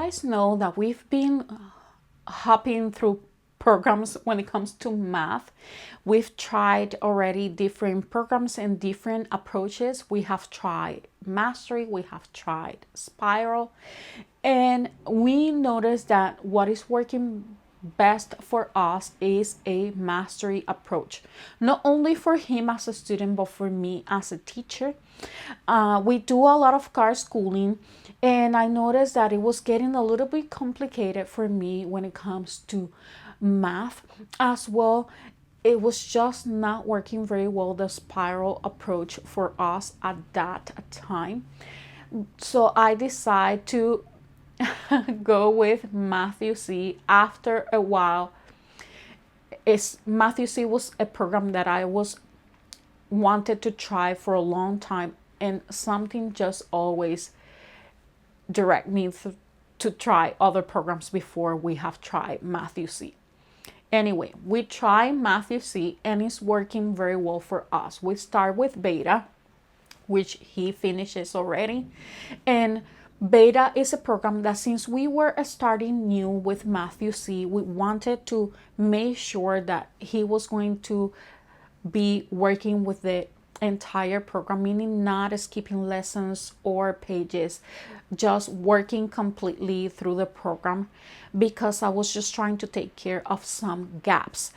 guys know that we've been hopping through programs when it comes to math. We've tried already different programs and different approaches. We have tried Mastery, we have tried Spiral, and we noticed that what is working best for us is a Mastery approach, not only for him as a student but for me as a teacher. We do a lot of car schooling, and I noticed that it was getting a little bit complicated for me when it comes to math as well. It was just not working very well, the Spiral approach for us at that time. So I decided to go with Matthew C. After a while, Matthew C was a program that I wanted to try for a long time, and something just always direct me to try other programs before we have tried Matthew C. Anyway, we try Matthew C and it's working very well for us. We start with Beta, which he finishes already, and Beta is a program that, since we were starting new with Matthew C, we wanted to make sure that he was going to be working with the entire program, meaning not skipping lessons or pages, just working completely through the program, because I was just trying to take care of some gaps.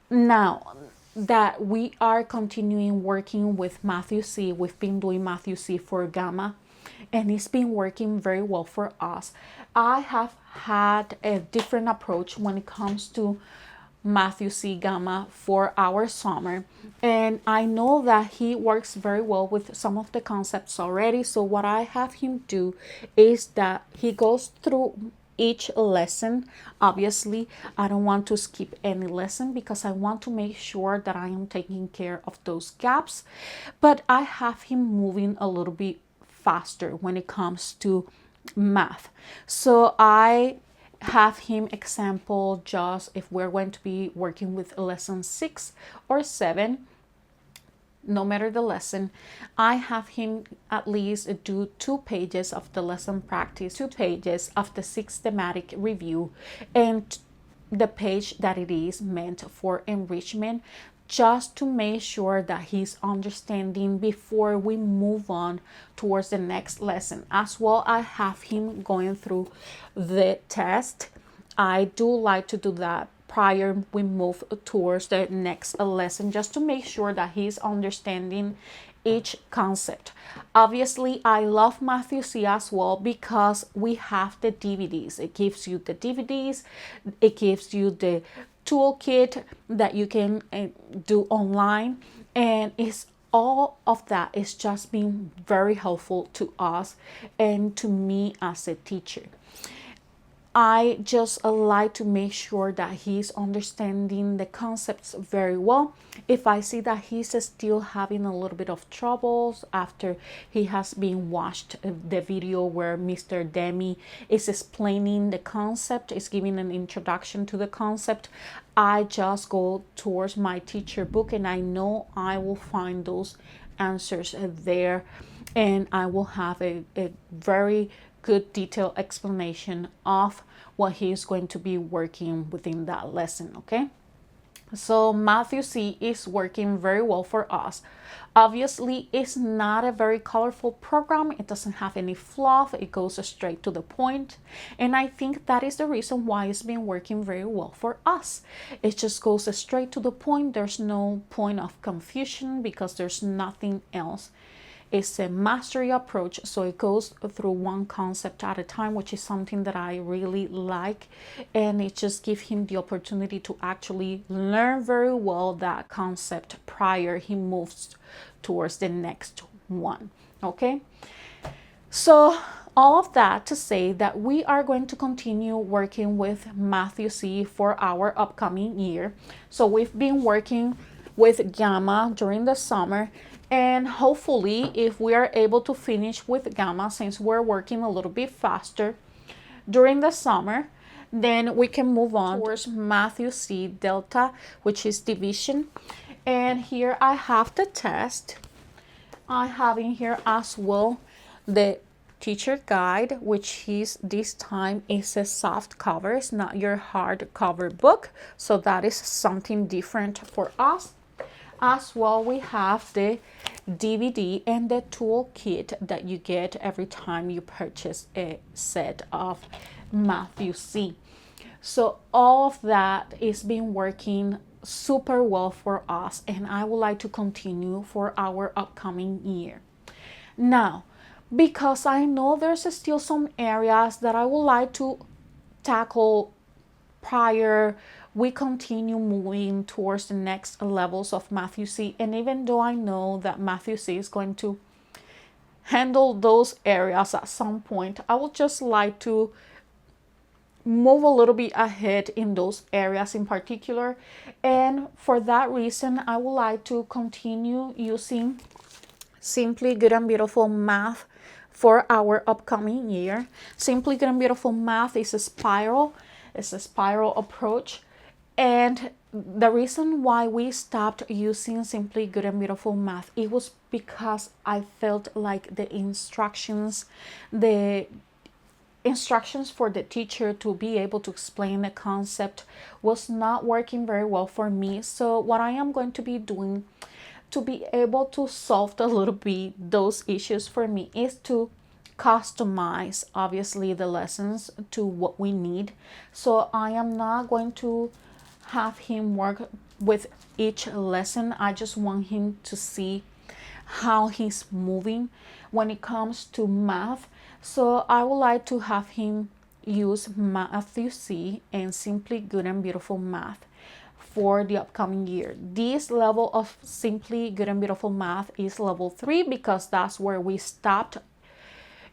Now that we are continuing working with Matthew C, we've been doing Matthew C for Gamma, and it's been working very well for us. I have had a different approach when it comes to Matthew C Gamma for our summer, and I know that he works very well with some of the concepts already. So what I have him do is that he goes through each lesson. Obviously, I don't want to skip any lesson because I want to make sure that I am taking care of those gaps, but I have him moving a little bit faster when it comes to math. So I have him example, just if we're going to be working with lesson 6 or 7, no matter the lesson, I have him at least do 2 pages of the lesson practice, 2 pages of the systematic review, and the page that it is meant for enrichment, just to make sure that he's understanding before we move on towards the next lesson. As well, I have him going through the test. I do like to do that prior we move towards the next lesson, just to make sure that he's understanding each concept. Obviously, I love Matthew C as well because we have the DVDs. It gives you the DVDs, it gives you the toolkit that you can do online, and it's all of that is just being very helpful to us and to me as a teacher. I just like to make sure that he's understanding the concepts very well. If I see that he's still having a little bit of troubles after he has been watched the video where Mr. Demi is explaining the concept, is giving an introduction to the concept, I just go towards my teacher book, and I know I will find those answers there, and I will have a very good detailed explanation of what he is going to be working within that lesson. Okay, so Matthew C is working very well for us. Obviously, it's not a very colorful program. It doesn't have any fluff. It goes straight to the point, and I think that is the reason why it's been working very well for us. It just goes straight to the point. There's no point of confusion because there's nothing else. It's a mastery approach, so it goes through one concept at a time, which is something that I really like, and it just gives him the opportunity to actually learn very well that concept prior he moves towards the next one. Okay, so all of that to say that we are going to continue working with Matthew C for our upcoming year. So we've been working with Gamma during the summer, and hopefully if we are able to finish with Gamma, since we're working a little bit faster during the summer, then we can move on towards Matthew C Delta, which is division. And here I have the test. I have in here as well the teacher guide, which is this time is a soft cover. It's not your hard cover book. So that is something different for us. As well, we have the DVD and the toolkit that you get every time you purchase a set of Matthew C. So all of that is been working super well for us, and I would like to continue for our upcoming year. Now, because I know there's still some areas that I would like to tackle prior we continue moving towards the next levels of Matthew C. And even though I know that Matthew C is going to handle those areas at some point, I would just like to move a little bit ahead in those areas in particular. And for that reason, I would like to continue using Simply Good and Beautiful Math for our upcoming year. Simply Good and Beautiful Math is a spiral. It's a spiral approach. And the reason why we stopped using Simply Good and Beautiful Math, it was because I felt like the instructions for the teacher to be able to explain the concept was not working very well for me. So what I am going to be doing to be able to solve a little bit those issues for me is to customize obviously the lessons to what we need. So I am not going to have him work with each lesson. I just want him to see how he's moving when it comes to math. So I would like to have him use Matthew C and Simply Good and Beautiful Math for the upcoming year. This level of Simply Good and Beautiful Math is level 3 because that's where we stopped,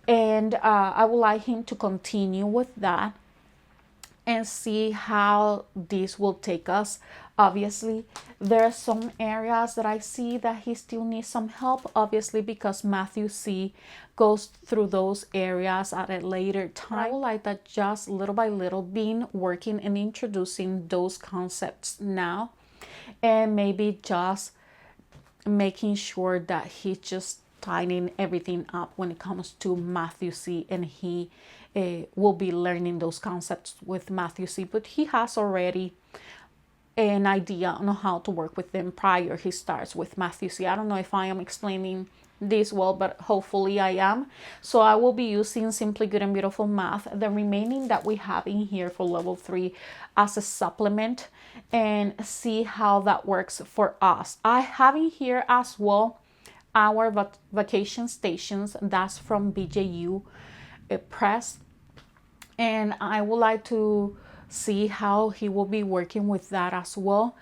and I would like him to continue with that and see how this will take us. Obviously, there are some areas that I see that he still needs some help, obviously, because Matthew C goes through those areas at a later time. I would like that just little by little being working and introducing those concepts now, and maybe just making sure that he's just tightening everything up when it comes to Matthew C, and he will be learning those concepts with Matthew C, but he has already an idea on how to work with them prior he starts with Matthew C. I don't know if I am explaining this well, but hopefully I am. So I will be using Simply Good and Beautiful Math, the remaining that we have in here for level 3, as a supplement, and see how that works for us. I have in here as well our vacation stations. That's from BJU Press, and I would like to see how he will be working with that as well,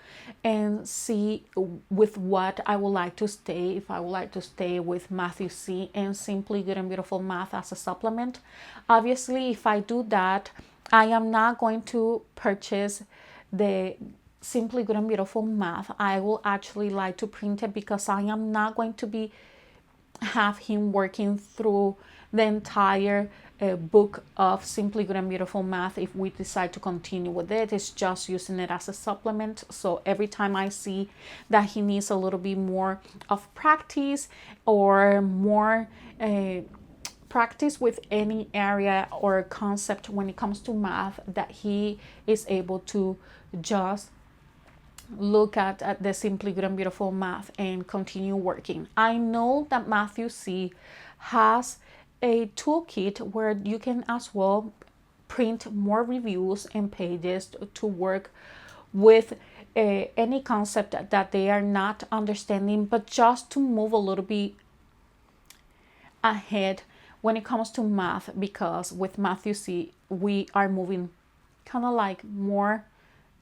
and see with what I would like to stay, if I would like to stay with Matthew C and Simply Good and Beautiful Math as a supplement. Obviously, if I do that, I am not going to purchase the Simply Good and Beautiful Math. I will actually like to print it because I am not going to have him working through the entire book of Simply Good and Beautiful Math. If we decide to continue with it, it's just using it as a supplement. So every time I see that he needs a little bit more of practice or more practice with any area or concept when it comes to math, that he is able to just look at the Simply Good and Beautiful Math and continue working. I know that Matthew C has a toolkit where you can as well print more reviews and pages to work with any concept that they are not understanding, but just to move a little bit ahead when it comes to math, because with Matthew C we are moving kind of like more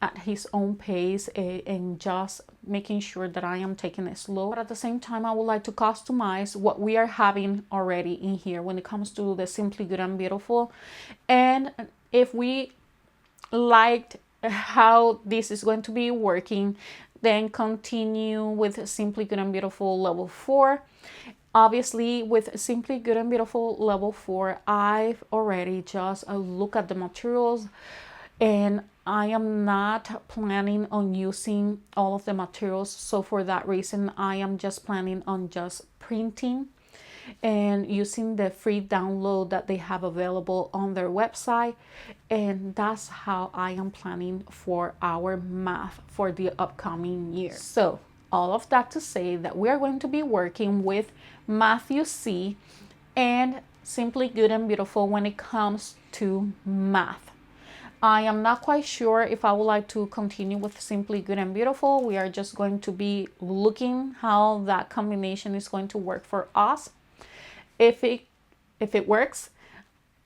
at his own pace, and just making sure that I am taking it slow. But at the same time, I would like to customize what we are having already in here when it comes to the Simply Good and Beautiful. And if we liked how this is going to be working, then continue with Simply Good and Beautiful level 4. Obviously, with Simply Good and Beautiful level 4, I've already just looked at the materials, and I am not planning on using all of the materials. So for that reason, I am just planning on just printing and using the free download that they have available on their website. And that's how I am planning for our math for the upcoming year. So all of that to say that we are going to be working with Matthew C and Simply Good and Beautiful when it comes to math. I am not quite sure if I would like to continue with Simply Good and Beautiful. We are just going to be looking how that combination is going to work for us. If it works,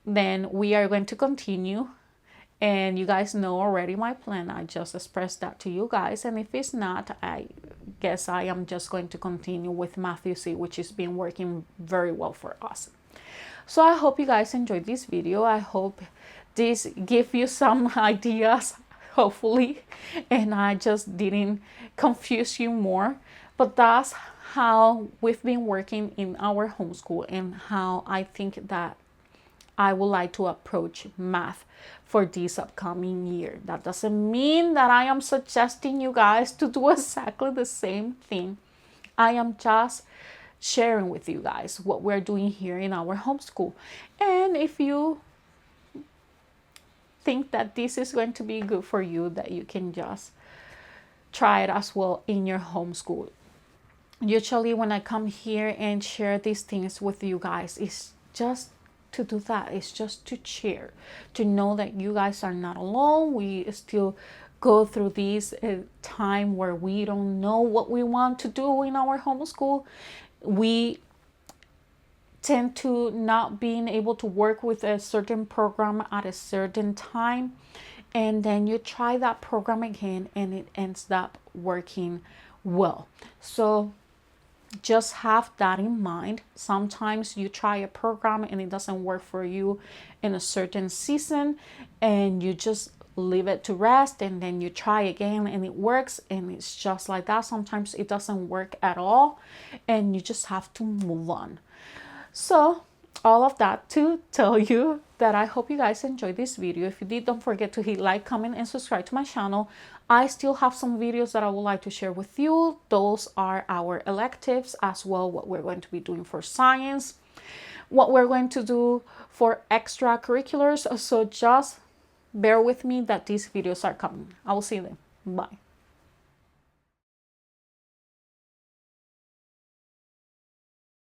then we are going to continue. And you guys know already my plan. I just expressed that to you guys. And if it's not, I guess I am just going to continue with Matthew C, which has been working very well for us. So I hope you guys enjoyed this video. I hope this give you some ideas, hopefully, and I just didn't confuse you more. But that's how we've been working in our homeschool and how I think that I would like to approach math for this upcoming year. That doesn't mean that I am suggesting you guys to do exactly the same thing. I am just sharing with you guys what we're doing here in our homeschool. And if you think that this is going to be good for you, that you can just try it as well in your homeschool. Usually when I come here and share these things with you guys, it's just to do that. It's just to share, to know that you guys are not alone. We still go through this time where we don't know what we want to do in our homeschool. We tend to not being able to work with a certain program at a certain time, and then you try that program again and it ends up working well. So just have that in mind. Sometimes you try a program and it doesn't work for you in a certain season, and you just leave it to rest, and then you try again and it works, and it's just like that. Sometimes it doesn't work at all and you just have to move on. So all of that to tell you that I hope you guys enjoyed this video. If you did, don't forget to hit like, comment, and subscribe to my channel. I still have some videos that I would like to share with you. Those are our electives as well, what we're going to be doing for science, what we're going to do for extracurriculars. So just bear with me that these videos are coming. I will see you then. Bye.